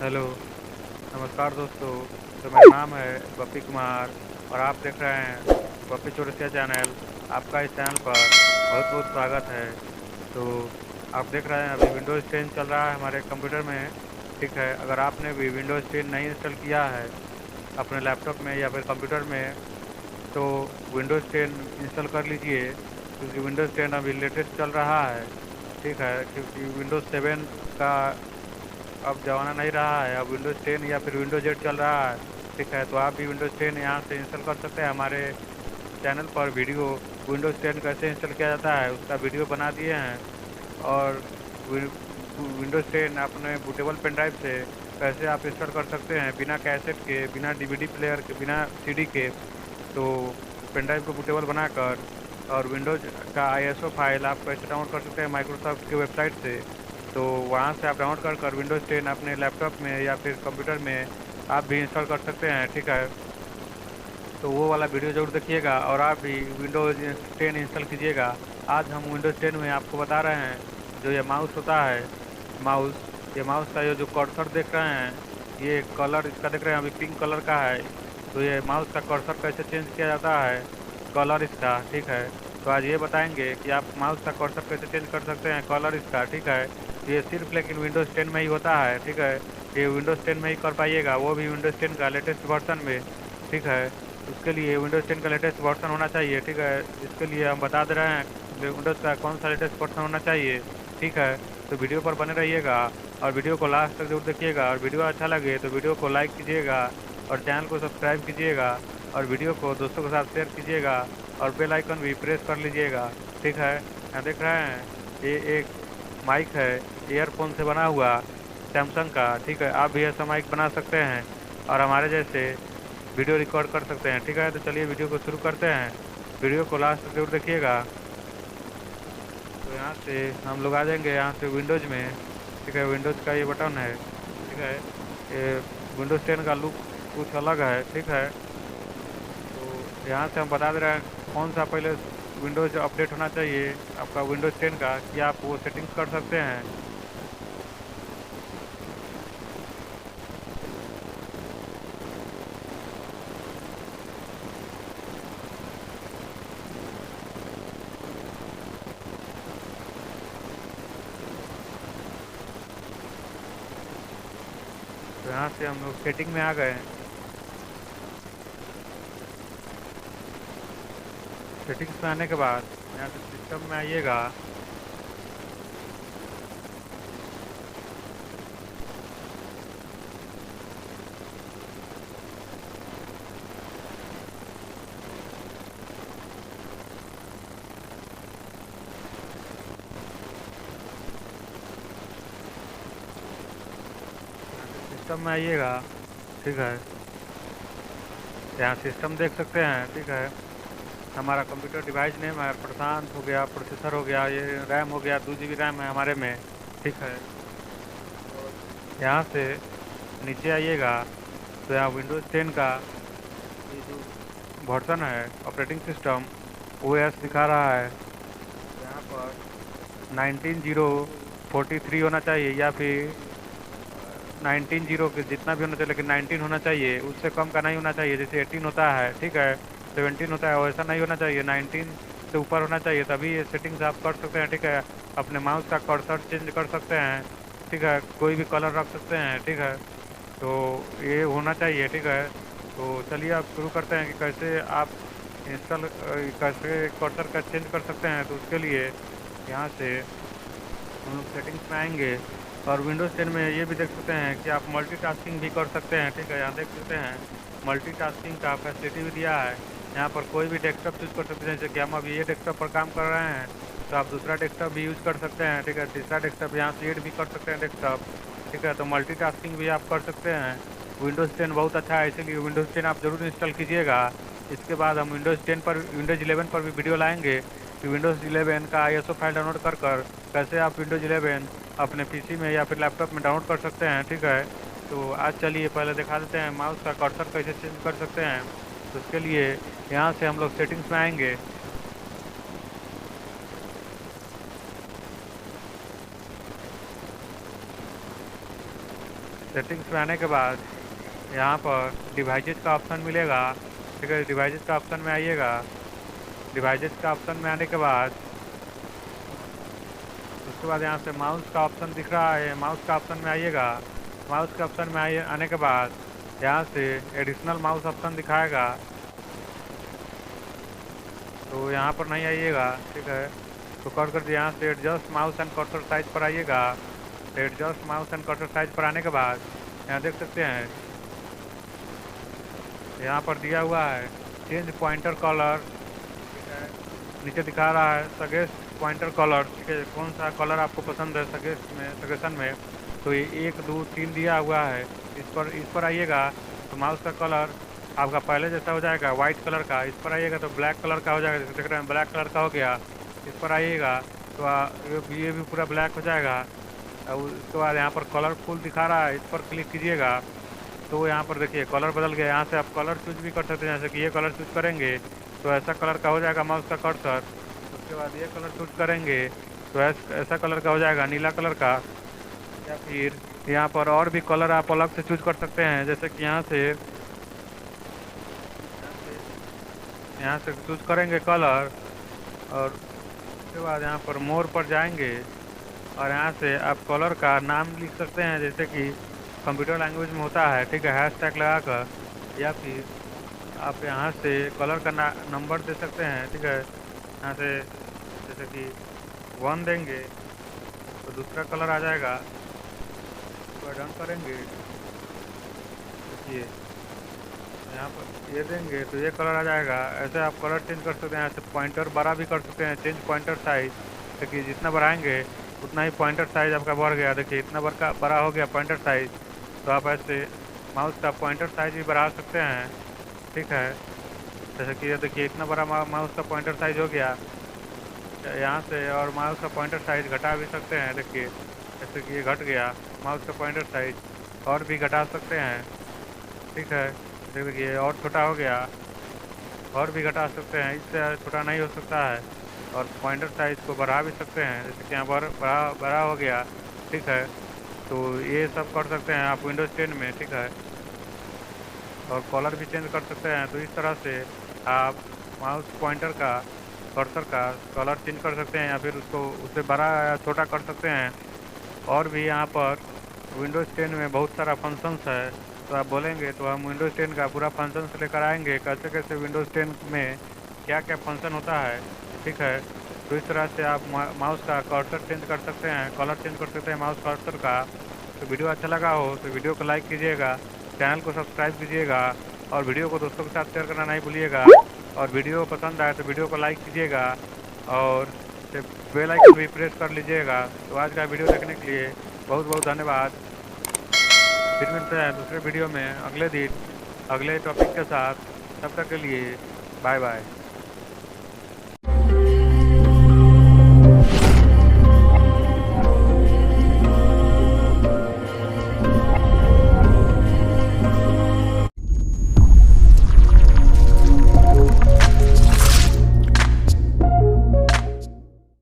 Hello, नमस्कार दोस्तों। तो मेरा नाम है बप्पी कुमार और आप देख रहे हैं बप्पी चौरसिया चैनल। आपका इस चैनल पर बहुत बहुत स्वागत है। तो आप देख रहे हैं अभी विंडोज़ 10 चल रहा है हमारे कंप्यूटर में। ठीक है, अगर आपने भी विंडोज़ 10 नहीं इंस्टॉल किया है अपने लैपटॉप में या फिर कंप्यूटर में, तो विंडोज़ 10 इंस्टॉल कर लीजिए, क्योंकि विंडोज़ 10 अभी लेटेस्ट चल रहा है। ठीक है, क्योंकि विंडोज़ 7 का अब ज़माना नहीं रहा है, अब विंडोज़ 10 या फिर विंडोज़ 8 चल रहा है। ठीक है, तो आप भी विंडोज़ 10 यहाँ से इंस्टॉल कर सकते हैं। हमारे चैनल पर वीडियो विंडोज़ 10 कैसे इंस्टॉल किया जाता है उसका वीडियो बना दिए हैं। और विंडोज़ 10 अपने बूटेबल पेन ड्राइव से कैसे आप इंस्टॉल कर सकते हैं, बिना कैसेट के, बिना डीवीडी प्लेयर के, बिना सीडी के। तो पेन ड्राइव को बूटेबल बनाकर और विंडोज़ का आईएसओ फाइल आप कैसे डाउनलोड कर सकते हैं माइक्रोसॉफ्ट की वेबसाइट से। तो वहाँ से आप डाउनलोड कर विंडोज़ 10 अपने लैपटॉप में या फिर कंप्यूटर में आप भी इंस्टॉल कर सकते हैं। ठीक है, तो वो वाला वीडियो ज़रूर देखिएगा और आप भी विंडोज़ 10 इंस्टॉल कीजिएगा। आज हम विंडोज़ 10 में आपको बता रहे हैं, जो ये माउस होता है, माउस ये माउस का ये जो कर्सर देख रहे हैं, ये कलर इसका देख रहे हैं अभी पिंक कलर का है। तो ये माउस का कर्सर कैसे चेंज किया जाता है, कलर इसका। ठीक है, तो आज ये बताएंगे कि आप माउस का कर्सर कैसे चेंज कर सकते हैं, कलर इसका। ठीक है, ये सिर्फ लेकिन विंडोज़ 10 में ही होता है। ठीक है, ये विंडोज़ 10 में ही कर पाइएगा, वो भी विंडोज़ 10 का लेटेस्ट वर्जन में। ठीक है, उसके लिए विंडोज़ 10 का लेटेस्ट वर्जन होना चाहिए। ठीक है, इसके लिए हम बता दे रहे हैं विंडोज़ का कौन सा लेटेस्ट वर्जन होना चाहिए। ठीक है, तो वीडियो पर बने रहिएगा और वीडियो को लास्ट तक जरूर देखिएगा। और वीडियो अच्छा लगे तो वीडियो को लाइक कीजिएगा और चैनल को सब्सक्राइब कीजिएगा और वीडियो को दोस्तों के साथ शेयर कीजिएगा और बेल आइकन भी प्रेस कर लीजिएगा। ठीक है, यहाँ देख रहे हैं ये एक माइक है, ईयरफोन से बना हुआ, सैमसंग का। ठीक है, आप भी ऐसा माइक बना सकते हैं और हमारे जैसे वीडियो रिकॉर्ड कर सकते हैं। ठीक है, तो चलिए वीडियो को शुरू करते हैं। वीडियो को लास्ट तक जरूर देखिएगा। तो यहाँ से हम लोग आ जाएंगे यहाँ से विंडोज़ में। ठीक है, विंडोज़ का ये बटन है। ठीक है, ये विंडोज़ 10 का लुक कुछ अलग है। ठीक है, तो यहाँ से हम बता दे रहे हैं कौन सा पहले विंडोज़ अपडेट होना चाहिए आपका विंडोज़ 10 का, कि आप वो सेटिंग्स कर सकते हैं। तो यहाँ से हम लोग सेटिंग में आ गए। सेटिंग्स में आने के बाद यहाँ से सिस्टम में आइएगा। सिस्टम में आइएगा। ठीक है, यहाँ सिस्टम देख सकते हैं। ठीक है, हमारा कंप्यूटर डिवाइस नेम है प्रशांत हो गया, प्रोसेसर हो गया, ये रैम हो गया, 2 GB रैम है हमारे में। ठीक है, यहाँ से नीचे आइएगा तो यहाँ विंडोज़ 10 का ये जो वर्जन है ऑपरेटिंग सिस्टम OS दिखा रहा है। यहाँ पर 19043 होना चाहिए या फिर 19 के जितना भी होना चाहिए, लेकिन 19 होना चाहिए, उससे कम का नहीं होना चाहिए। जैसे 18 होता है, ठीक है, 17 होता है, वैसा नहीं होना चाहिए, 19 से ऊपर होना चाहिए, तभी ये सेटिंग्स आप कर सकते हैं। ठीक है, अपने माउस का कर्सर चेंज कर सकते हैं। ठीक है, कोई भी कलर रख सकते हैं। ठीक है, तो ये होना चाहिए। ठीक है, तो चलिए आप शुरू करते हैं कि कैसे आप इंस्टॉल कैसे कर्सर का चेंज कर सकते हैं। तो उसके लिए यहाँ से हम लोग सेटिंग्स में आएंगे और विंडोज़ 10 में ये भी देख सकते हैं कि आप मल्टीटास्किंग भी कर सकते हैं। ठीक है, यहाँ देख सकते हैं मल्टीटास्किंग का फैसिलिटी भी दिया है। यहाँ पर कोई भी डेस्कटॉप यूज़ कर सकते हैं। जैसे कि हम अभी ये डेस्कटॉप पर काम कर रहे हैं, तो आप दूसरा डेस्कटॉप भी यूज़ कर सकते हैं। ठीक है, तीसरा डेस्कटॉप यहाँ से ऐड भी कर सकते हैं डेस्कटॉप। ठीक है, तो मल्टीटास्किंग भी आप कर सकते हैं। विंडोज़ 10 बहुत अच्छा है, इसीलिए विंडोज़ 10 आप ज़रूर इंस्टॉल कीजिएगा। इसके बाद हम विंडोज़ 11 पर भी वीडियो लाएंगे कि विंडोज़ 11 का आईएसओ फाइल डाउनलोड कर कैसे आप विंडोज़ 11 अपने पीसी में या फिर लैपटॉप में डाउनलोड कर सकते हैं। ठीक है, तो आज चलिए पहले दिखा देते हैं माउस का कर्सर कैसे चेंज कर सकते हैं। तो उसके लिए यहाँ से हम लोग सेटिंग्स में आएंगे। सेटिंग्स में आने के बाद यहाँ पर डिवाइसेज का ऑप्शन मिलेगा, ठीक है। डिवाइसेज का ऑप्शन में आइएगा। डिवाइसेज का ऑप्शन में आने के बाद उसके बाद यहाँ से माउस का ऑप्शन दिख रहा है, माउस का ऑप्शन में आइएगा। माउस के ऑप्शन में आने के बाद यहाँ से एडिशनल माउस ऑप्शन दिखाएगा, तो यहाँ पर नहीं आइएगा, ठीक है। तो कर कर यहाँ से adjust mouse and cursor size पर आइएगा। Adjust mouse and cursor size पर आने के बाद यहाँ देख सकते हैं, यहाँ पर दिया हुआ है चेंज पॉइंटर कलर, ठीक है। नीचे दिखा रहा है सजेस्ट पॉइंटर कलर, ठीक है। कौन सा कलर आपको पसंद है सजेशन में, तो ये 1 2 3 दिया हुआ है। इस पर आइएगा तो माउस का कलर आपका पहले जैसा हो जाएगा वाइट कलर का। इस पर आइएगा तो ब्लैक कलर का हो जाएगा, जैसे देख रहे हैं ब्लैक कलर का हो गया। इस पर आइएगा तो ये भी पूरा ब्लैक हो जाएगा। और उसके बाद यहाँ पर कलरफुल दिखा रहा है, इस पर क्लिक कीजिएगा तो यहाँ पर देखिए कलर बदल गया। यहाँ से आप कलर चूज भी कर सकते हैं, जैसे कि ये कलर चूज करेंगे तो ऐसा कलर का हो जाएगा माउस का कर्सर। उसके बाद ये कलर चूज करेंगे तो ऐसा कलर का हो जाएगा नीला कलर का। या फिर यहाँ पर और भी कलर आप अलग से चूज कर सकते हैं, जैसे कि यहाँ से चूज करेंगे कलर। और उसके बाद यहाँ पर मोर पर जाएंगे और यहाँ से आप कलर का नाम लिख सकते हैं, जैसे कि कंप्यूटर लैंग्वेज में होता है, ठीक है, हैशटैग लगाकर। या फिर आप यहाँ से कलर का नंबर दे सकते हैं, ठीक है। यहाँ से जैसे कि 1 देंगे तो दूसरा कलर आ जाएगा। तो डन करेंगे, देखिए यहाँ पर ये देंगे तो ये कलर आ जाएगा। ऐसे आप कलर चेंज कर सकते हैं। ऐसे पॉइंटर बड़ा भी कर सकते हैं, चेंज पॉइंटर साइज। देखिए जितना बढ़ाएंगे उतना ही पॉइंटर साइज आपका बढ़ गया। देखिए इतना बड़ा हो गया पॉइंटर साइज। तो आप ऐसे माउस का पॉइंटर साइज भी बढ़ा सकते हैं, ठीक है। जैसे कि ये देखिए इतना बड़ा माउस का पॉइंटर साइज हो गया यहाँ से। और माउस का पॉइंटर साइज घटा भी सकते हैं, देखिए जैसे कि ये घट गया माउस का पॉइंटर साइज। और भी घटा सकते हैं, ठीक है। देखिए और छोटा हो गया, और भी घटा सकते हैं, इससे छोटा नहीं हो सकता है। और पॉइंटर साइज को बढ़ा भी सकते हैं, जैसे कि यहाँ पर बड़ा हो गया, ठीक है। तो ये सब कर सकते हैं आप विंडोज 10 में, ठीक है। और कलर भी चेंज कर सकते हैं। तो इस तरह से आप माउस पॉइंटर का कर्सर का कलर चेंज कर सकते हैं, या फिर उससे बड़ा या छोटा कर सकते हैं। और भी यहाँ पर विंडोज़ 10 में बहुत सारा फंक्शंस है, तो आप बोलेंगे तो हम विंडोज़ 10 का पूरा फंक्शंस लेकर आएंगे, कैसे कैसे विंडोज़ 10 में क्या क्या फंक्शन होता है, ठीक है। तो इस तरह से आप माउस का कर्सर चेंज कर सकते हैं, कलर चेंज कर सकते हैं माउस कर्सर का। तो वीडियो अच्छा लगा हो तो वीडियो को लाइक कीजिएगा, चैनल को सब्सक्राइब कीजिएगा और वीडियो को दोस्तों के साथ शेयर करना नहीं भूलिएगा। और वीडियो पसंद आए तो वीडियो को लाइक कीजिएगा और बेल आइकन भी प्रेस कर लीजिएगा। तो आज का वीडियो देखने के लिए बहुत बहुत धन्यवाद। फिर मिलते हैं दूसरे वीडियो में अगले दिन अगले टॉपिक के साथ। तब तक के लिए बाय बाय।